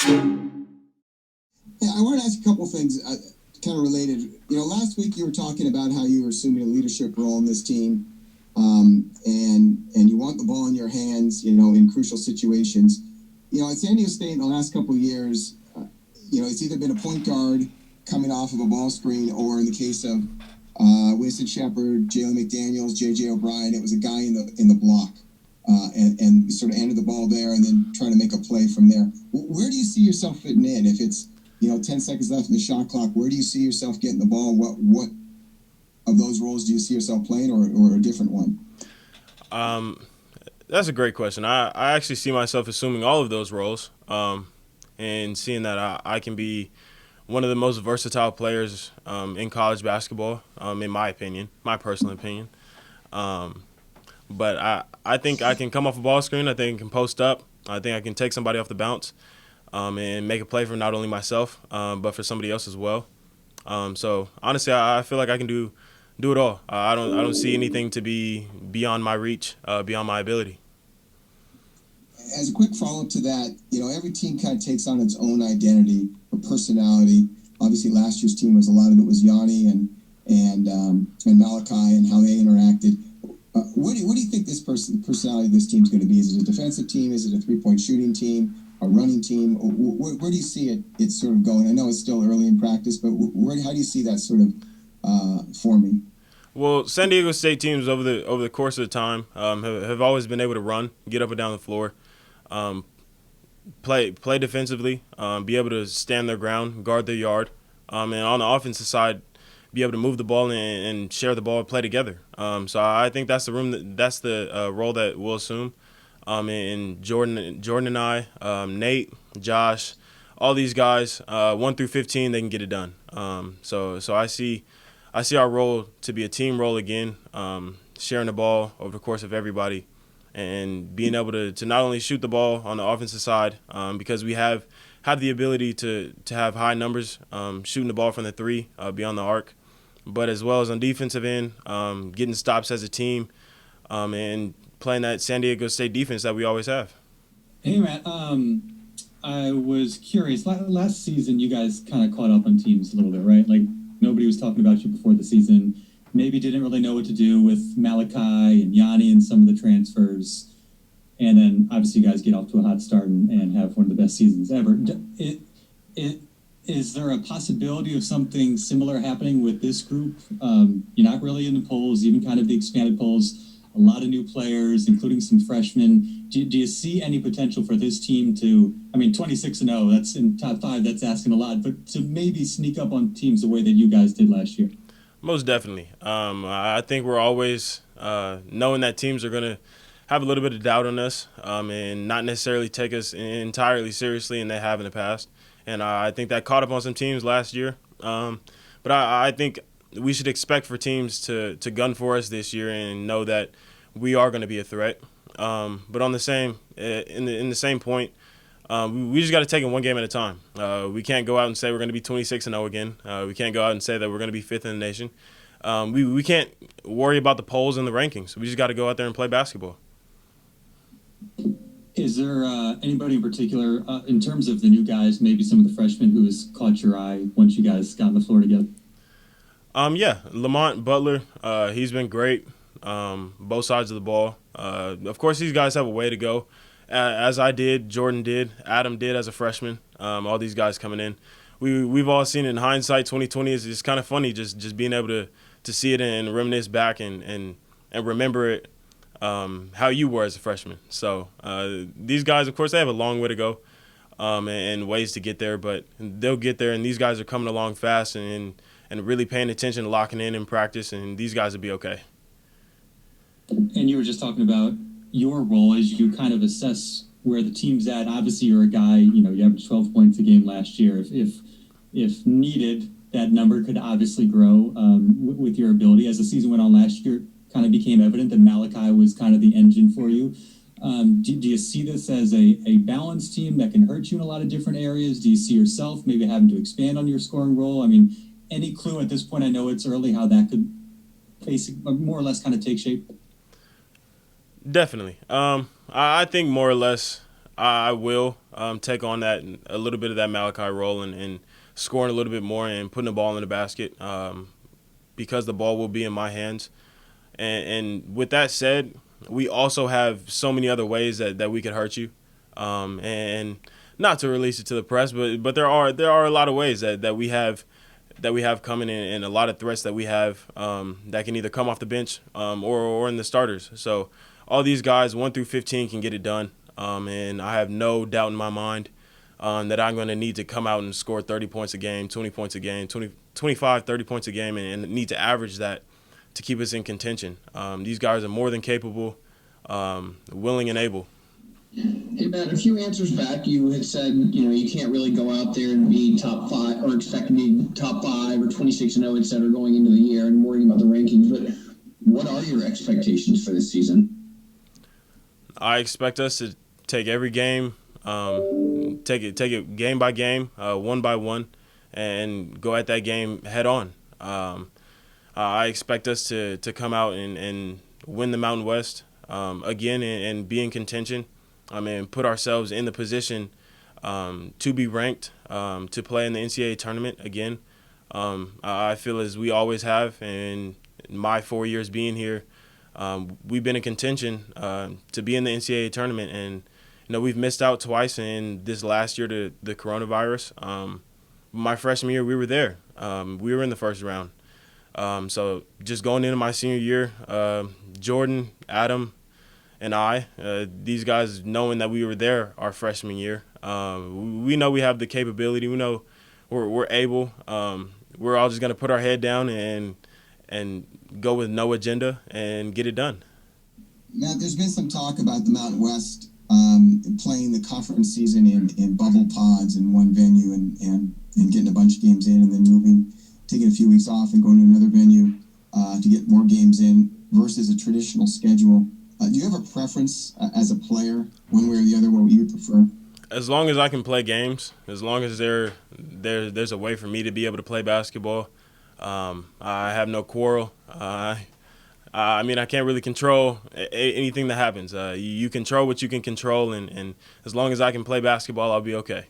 Yeah, I want to ask a couple things kind of related. Last week you were talking about how you were assuming a leadership role in this team, and you want the ball in your hands, in crucial situations. At San Diego State in the last couple of years, it's either been a point guard coming off of a ball screen, or in the case of Winston Shepard, Jalen McDaniels, J.J. O'Brien, it was a guy in the block, and sort of handed the ball there and then trying to make a play from there. Where do you see yourself fitting in? If it's 10 seconds left in the shot clock, where do you see yourself getting the ball? What of those roles do you see yourself playing, or a different one? That's a great question. I actually see myself assuming all of those roles, and seeing that I can be one of the most versatile players in college basketball, in my opinion, my personal opinion. But I think I can come off a ball screen. I think I can post up. I think I can take somebody off the bounce, and make a play for not only myself, but for somebody else as well. So honestly, I feel like I can do it all. I don't see anything to be beyond my reach, beyond my ability. As a quick follow-up to that, every team kind of takes on its own identity or personality. Obviously, last year's team was a lot of it was Yanni and Malachi and how they interacted. What do you think this personality of this team is going to be? Is it a defensive team? Is it a three-point shooting team? A running team? Where do you see it sort of going? I know it's still early in practice, but how do you see that sort of forming? Well, San Diego State teams over the course of the time have always been able to run, get up and down the floor, play defensively, be able to stand their ground, guard their yard, and on the offensive side, be able to move the ball and share the ball and play together. So I think that's the role that we'll assume. And Jordan and I, Nate, Josh, all these guys, 1 through 15, they can get it done. So I see our role to be a team role again, sharing the ball over the course of everybody, and being able to not only shoot the ball on the offensive side, because we have the ability to have high numbers shooting the ball from the three, beyond the arc, but as well as on defensive end, getting stops as a team, and playing that San Diego State defense that we always have. Hey, Matt. I was curious. Last season, you guys kind of caught up on teams a little bit, right? Like, nobody was talking about you before the season. Maybe didn't really know what to do with Malachi and Yanni and some of the transfers. And then, obviously, you guys get off to a hot start and have one of the best seasons ever. Is there a possibility of something similar happening with this group? You're not really in the polls, even kind of the expanded polls. A lot of new players, including some freshmen. Do you see any potential for this team to, 26-0, that's in top 5, that's asking a lot, but to maybe sneak up on teams the way that you guys did last year? Most definitely. I think we're always knowing that teams are going to have a little bit of doubt on us, and not necessarily take us entirely seriously, and they have in the past. And I think that caught up on some teams last year. But I think we should expect for teams to gun for us this year and know that we are going to be a threat. But on the same in the same point, we just got to take it one game at a time. We can't go out and say we're going to be 26-0 again. We can't go out and say that we're going to be 5th in the nation. We can't worry about the polls and the rankings. We just got to go out there and play basketball. Is there anybody in particular, in terms of the new guys, maybe some of the freshmen, who has caught your eye once you guys got on the floor together? Yeah, Lamont Butler, he's been great, both sides of the ball. Of course, these guys have a way to go, as I did, Jordan did, Adam did as a freshman, all these guys coming in. We've all seen it in hindsight. 2020 is just kind of funny, just being able to see it and reminisce back and remember it, how you were as a freshman. So these guys, of course, they have a long way to go, and ways to get there, but they'll get there, and these guys are coming along fast and really paying attention, locking in practice, and these guys will be okay. And you were just talking about your role as you kind of assess where the team's at. Obviously, you're a guy, you averaged 12 points a game last year. If needed, that number could obviously grow with your ability. As the season went on last year, it kind of became evident that Malachi was kind of the engine for you. Do you see this as a balanced team that can hurt you in a lot of different areas? Do you see yourself maybe having to expand on your scoring role? Any clue at this point? I know it's early, how that could more or less kind of take shape? Definitely. I think more or less I will take on that a little bit of that Malachi role and scoring a little bit more and putting the ball in the basket because the ball will be in my hands. And with that said, we also have so many other ways that we could hurt you. And not to release it to the press, but there are a lot of ways that we have coming in, and a lot of threats that we have that can either come off the bench or in the starters. So all these guys 1 through 15 can get it done, and I have no doubt in my mind that I'm going to need to come out and score 30 points a game, 20 points a game, 25, 30 points a game, and need to average that to keep us in contention. These guys are more than capable, willing and able. Hey, Matt, a few answers back, you had said, you can't really go out there and be top 5 or expect to be top 5 or 26-0, et cetera, going into the year and worrying about the rankings. But what are your expectations for this season? I expect us to take every game, take it game by game, one by one, and go at that game head on. I expect us to come out and win the Mountain West again and be in contention. And put ourselves in the position to be ranked, to play in the NCAA tournament again. I feel as we always have, and in my 4 years being here, we've been in contention to be in the NCAA tournament. And we've missed out twice in this last year to the coronavirus. My freshman year, we were there. We were in the first round. So just going into my senior year, Jordan, Adam, and these guys knowing that we were there our freshman year, we know we have the capability. We know we're able. We're all just going to put our head down and go with no agenda and get it done. Matt, there's been some talk about the Mountain West playing the conference season in bubble pods in one venue and getting a bunch of games in and then taking a few weeks off and going to another venue to get more games in versus a traditional schedule. Do you have a preference as a player, one way or the other, what you prefer? As long as I can play games, as long as there's a way for me to be able to play basketball, I have no quarrel. I can't really control anything that happens. You control what you can control, and as long as I can play basketball, I'll be okay.